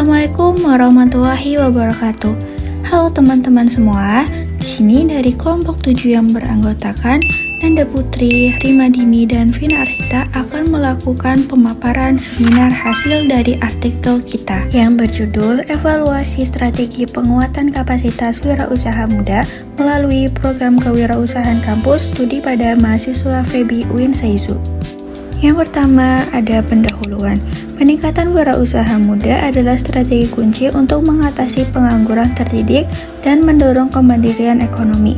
Assalamualaikum warahmatullahi wabarakatuh. Halo teman-teman semua. Di sini dari kelompok 7 yang beranggotakan Nanda Putri, Rimadini, dan Vina Arhita akan melakukan pemaparan seminar hasil dari artikel kita yang berjudul Evaluasi Strategi Penguatan Kapasitas Wirausaha Muda melalui Program Kewirausahaan Kampus Studi pada Mahasiswa FEBI UIN SEISU. Yang pertama ada pendahuluan. Peningkatan wirausaha muda adalah strategi kunci untuk mengatasi pengangguran terdidik dan mendorong kemandirian ekonomi.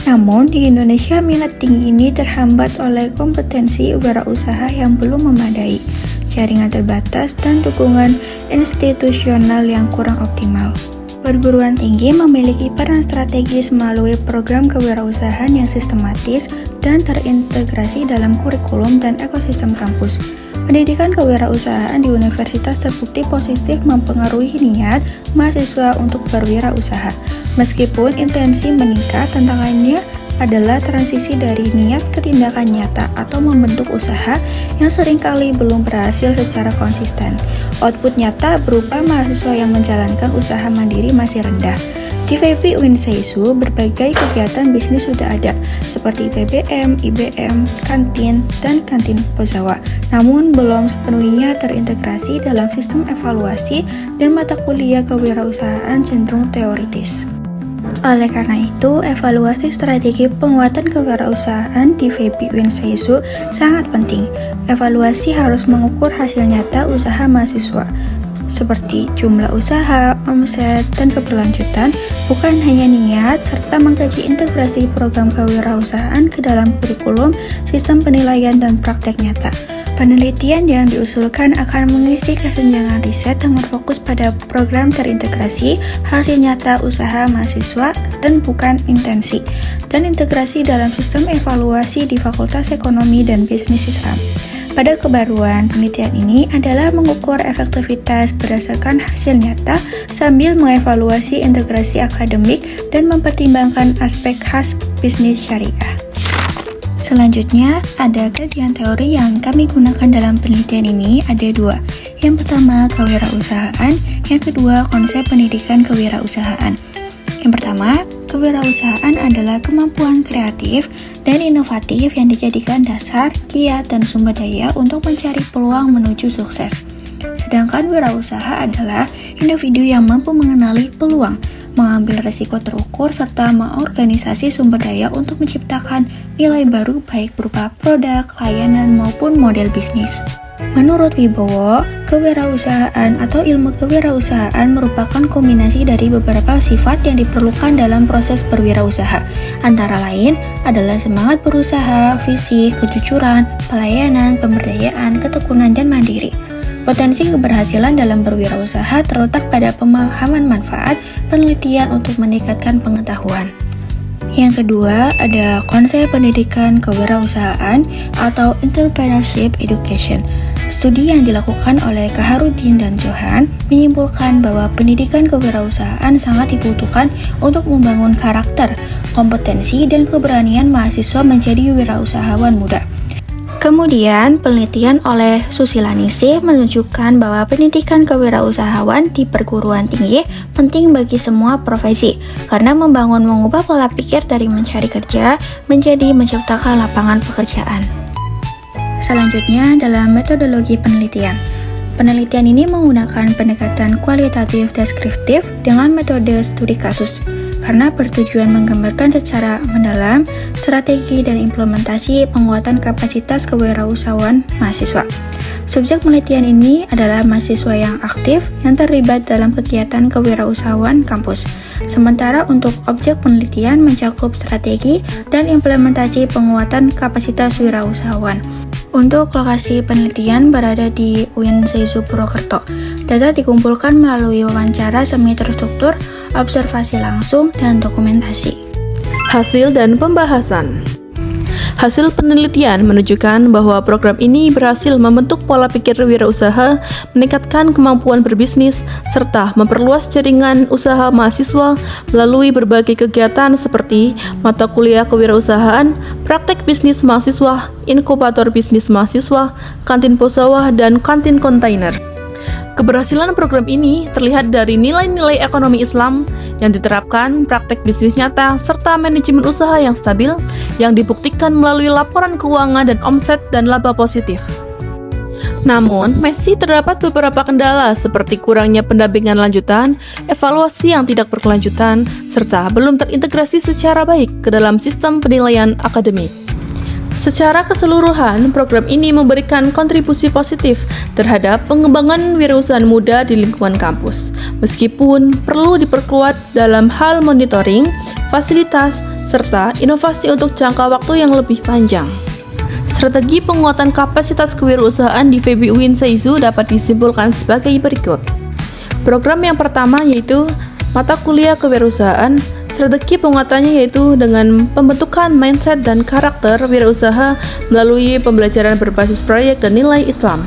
Namun, di Indonesia minat tinggi ini terhambat oleh kompetensi wirausaha yang belum memadai, jaringan terbatas, dan dukungan institusional yang kurang optimal. Perguruan tinggi memiliki peran strategis melalui program kewirausahaan yang sistematis dan terintegrasi dalam kurikulum dan ekosistem kampus. Pendidikan kewirausahaan di universitas terbukti positif mempengaruhi niat mahasiswa untuk berwirausaha. Meskipun intensi meningkat, tantangannya adalah transisi dari niat ke tindakan nyata atau membentuk usaha yang seringkali belum berhasil secara konsisten. Output nyata berupa mahasiswa yang menjalankan usaha mandiri masih rendah. Di FEBI UIN SEISU, berbagai kegiatan bisnis sudah ada, seperti BBM, IBM, kantin, dan kantin Pozawa, namun belum sepenuhnya terintegrasi dalam sistem evaluasi dan mata kuliah kewirausahaan cenderung teoritis. Oleh karena itu, evaluasi strategi penguatan kewirausahaan di FEBI UIN SEISU sangat penting. Evaluasi harus mengukur hasil nyata usaha mahasiswa, seperti jumlah usaha, omset, dan keberlanjutan, bukan hanya niat, serta mengkaji integrasi program kewirausahaan ke dalam kurikulum, sistem penilaian, dan praktek nyata. Penelitian yang diusulkan akan mengisi kesenjangan riset yang berfokus pada program terintegrasi, hasil nyata usaha mahasiswa, dan bukan intensi, dan integrasi dalam sistem evaluasi di Fakultas Ekonomi dan Bisnis Islam. Pada kebaruan, penelitian ini adalah mengukur efektivitas berdasarkan hasil nyata sambil mengevaluasi integrasi akademik dan mempertimbangkan aspek khas bisnis syariah. Selanjutnya, ada kajian teori yang kami gunakan dalam penelitian ini ada dua. Yang pertama, kewirausahaan. Yang kedua, konsep pendidikan kewirausahaan. Yang pertama, kewirausahaan adalah kemampuan kreatif dan inovatif yang dijadikan dasar, kiat, dan sumber daya untuk mencari peluang menuju sukses. Sedangkan wirausaha adalah individu yang mampu mengenali peluang, mengambil risiko terukur, serta mengorganisasi sumber daya untuk menciptakan nilai baru baik berupa produk, layanan, maupun model bisnis. Menurut Wibowo, kewirausahaan atau ilmu kewirausahaan merupakan kombinasi dari beberapa sifat yang diperlukan dalam proses berwirausaha. Antara lain adalah semangat berusaha, visi, kejujuran, pelayanan, pemberdayaan, ketekunan, dan mandiri. Potensi keberhasilan dalam berwirausaha terletak pada pemahaman manfaat penelitian untuk meningkatkan pengetahuan. Yang kedua, ada konsep pendidikan kewirausahaan atau entrepreneurship education. Studi yang dilakukan oleh Kaharudin dan Johan menyimpulkan bahwa pendidikan kewirausahaan sangat dibutuhkan untuk membangun karakter, kompetensi, dan keberanian mahasiswa menjadi wirausahawan muda. Kemudian, penelitian oleh Susilanisi menunjukkan bahwa pendidikan kewirausahawan di perguruan tinggi penting bagi semua profesi, karena mengubah pola pikir dari mencari kerja menjadi menciptakan lapangan pekerjaan. Selanjutnya, dalam metodologi penelitian. Penelitian ini menggunakan pendekatan kualitatif deskriptif dengan metode studi kasus, karena bertujuan menggambarkan secara mendalam strategi dan implementasi penguatan kapasitas kewirausahaan mahasiswa. Subjek penelitian ini adalah mahasiswa yang aktif yang terlibat dalam kegiatan kewirausahaan kampus. Sementara untuk objek penelitian mencakup strategi dan implementasi penguatan kapasitas wirausahaan. Untuk lokasi penelitian berada di UIN SEISU Purwokerto. Data dikumpulkan melalui wawancara semi terstruktur, observasi langsung, dan dokumentasi. Hasil dan pembahasan. Hasil penelitian menunjukkan bahwa program ini berhasil membentuk pola pikir wirausaha, meningkatkan kemampuan berbisnis, serta memperluas jaringan usaha mahasiswa melalui berbagai kegiatan seperti mata kuliah kewirausahaan, praktek bisnis mahasiswa, inkubator bisnis mahasiswa, kantin Pozawa, dan kantin kontainer. Keberhasilan program ini terlihat dari nilai-nilai ekonomi Islam yang diterapkan, praktek bisnis nyata, serta manajemen usaha yang stabil yang dibuktikan melalui laporan keuangan dan omset dan laba positif. Namun, masih terdapat beberapa kendala seperti kurangnya pendampingan lanjutan, evaluasi yang tidak berkelanjutan, serta belum terintegrasi secara baik ke dalam sistem penilaian akademik. Secara keseluruhan, program ini memberikan kontribusi positif terhadap pengembangan wirausaha muda di lingkungan kampus, meskipun perlu diperkuat dalam hal monitoring, fasilitas, serta inovasi untuk jangka waktu yang lebih panjang. Strategi penguatan kapasitas kewirausahaan di FEB UIN SAIZU dapat disimpulkan sebagai berikut. Program yang pertama yaitu mata kuliah kewirausahaan. Strategi penguatannya yaitu dengan pembentukan mindset dan karakter wirausaha melalui pembelajaran berbasis proyek dan nilai Islam.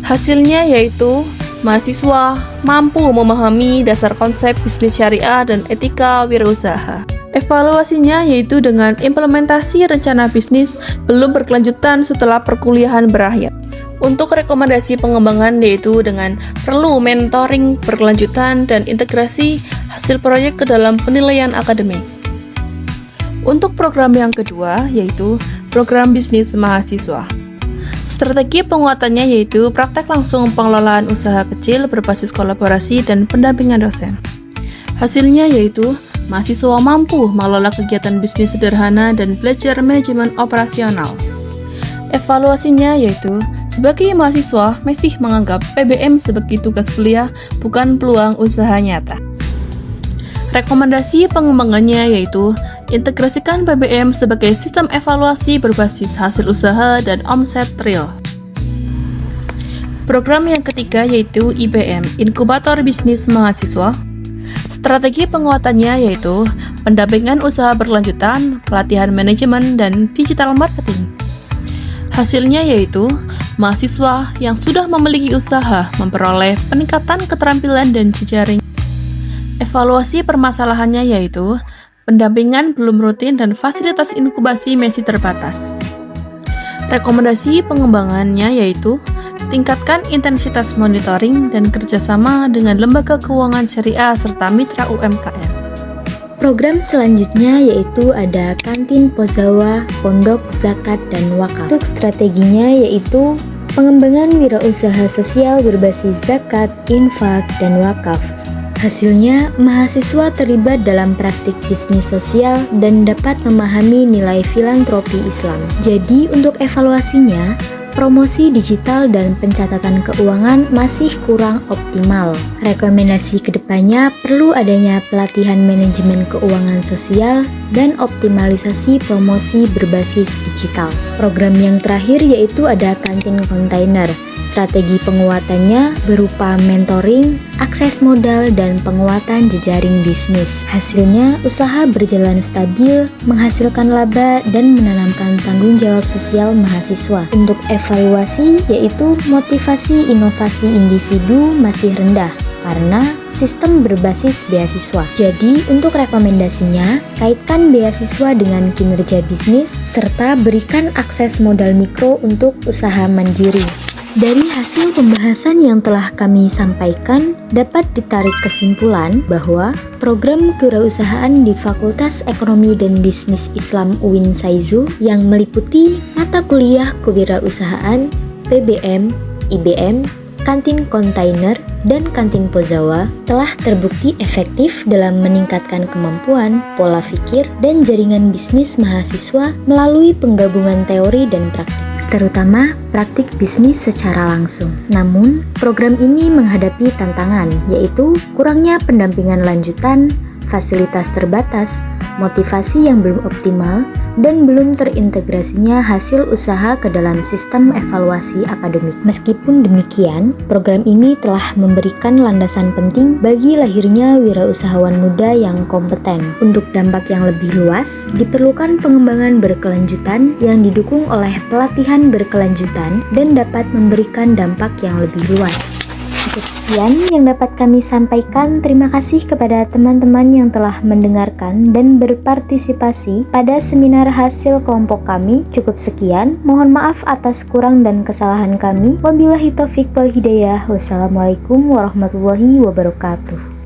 Hasilnya yaitu mahasiswa mampu memahami dasar konsep bisnis syariah dan etika wirausaha. Evaluasinya yaitu dengan implementasi rencana bisnis belum berkelanjutan setelah perkuliahan berakhir. Untuk rekomendasi pengembangan yaitu dengan perlu mentoring berkelanjutan dan integrasi hasil proyek ke dalam penilaian akademik. Untuk program yang kedua yaitu program bisnis mahasiswa. Strategi penguatannya yaitu praktek langsung pengelolaan usaha kecil berbasis kolaborasi dan pendampingan dosen. Hasilnya yaitu mahasiswa mampu mengelola kegiatan bisnis sederhana dan belajar manajemen operasional. Evaluasinya yaitu sebagai mahasiswa masih menganggap PBM sebagai tugas kuliah bukan peluang usaha nyata. Rekomendasi pengembangannya yaitu integrasikan PBM sebagai sistem evaluasi berbasis hasil usaha dan omset real. Program yang ketiga yaitu IBM, Inkubator Bisnis Mahasiswa. Strategi penguatannya yaitu pendampingan usaha berkelanjutan, pelatihan manajemen, dan digital marketing. Hasilnya yaitu mahasiswa yang sudah memiliki usaha memperoleh peningkatan keterampilan dan jejaring. Evaluasi permasalahannya yaitu pendampingan belum rutin dan fasilitas inkubasi masih terbatas. Rekomendasi pengembangannya yaitu tingkatkan intensitas monitoring dan kerjasama dengan lembaga keuangan syariah serta mitra UMKM. Program selanjutnya yaitu ada kantin Pozawa, pondok, zakat, dan wakaf. Untuk strateginya yaitu pengembangan wirausaha sosial berbasis zakat, infak, dan wakaf. Hasilnya, mahasiswa terlibat dalam praktik bisnis sosial dan dapat memahami nilai filantropi Islam. Jadi, untuk evaluasinya, promosi digital dan pencatatan keuangan masih kurang optimal. Rekomendasi kedepannya perlu adanya pelatihan manajemen keuangan sosial dan optimalisasi promosi berbasis digital. Program yang terakhir yaitu ada kantin kontainer. Strategi penguatannya berupa mentoring, akses modal, dan penguatan jejaring bisnis. Hasilnya, usaha berjalan stabil, menghasilkan laba, dan menanamkan tanggung jawab sosial mahasiswa. Untuk evaluasi, yaitu motivasi inovasi individu masih rendah, karena sistem berbasis beasiswa. Jadi, untuk rekomendasinya, kaitkan beasiswa dengan kinerja bisnis, serta berikan akses modal mikro untuk usaha mandiri. Dari hasil pembahasan yang telah kami sampaikan, dapat ditarik kesimpulan bahwa program kewirausahaan di Fakultas Ekonomi dan Bisnis Islam UIN SAIZU yang meliputi mata kuliah kewirausahaan, PBM, IBM, kantin kontainer, dan kantin Pozawa telah terbukti efektif dalam meningkatkan kemampuan, pola pikir, dan jaringan bisnis mahasiswa melalui penggabungan teori dan praktik, terutama praktik bisnis secara langsung. Namun, program ini menghadapi tantangan, yaitu kurangnya pendampingan lanjutan, fasilitas terbatas, motivasi yang belum optimal, dan belum terintegrasinya hasil usaha ke dalam sistem evaluasi akademik. Meskipun demikian, program ini telah memberikan landasan penting bagi lahirnya wirausahawan muda yang kompeten. Untuk dampak yang lebih luas, diperlukan pengembangan berkelanjutan yang didukung oleh pelatihan berkelanjutan dan dapat memberikan dampak yang lebih luas. sekian yang dapat kami sampaikan. Terima kasih kepada teman-teman yang telah mendengarkan dan berpartisipasi pada seminar hasil kelompok kami. Cukup sekian, mohon maaf atas kurang dan kesalahan kami. Wabillahi taufiq wal hidayah. Wassalamualaikum warahmatullahi wabarakatuh.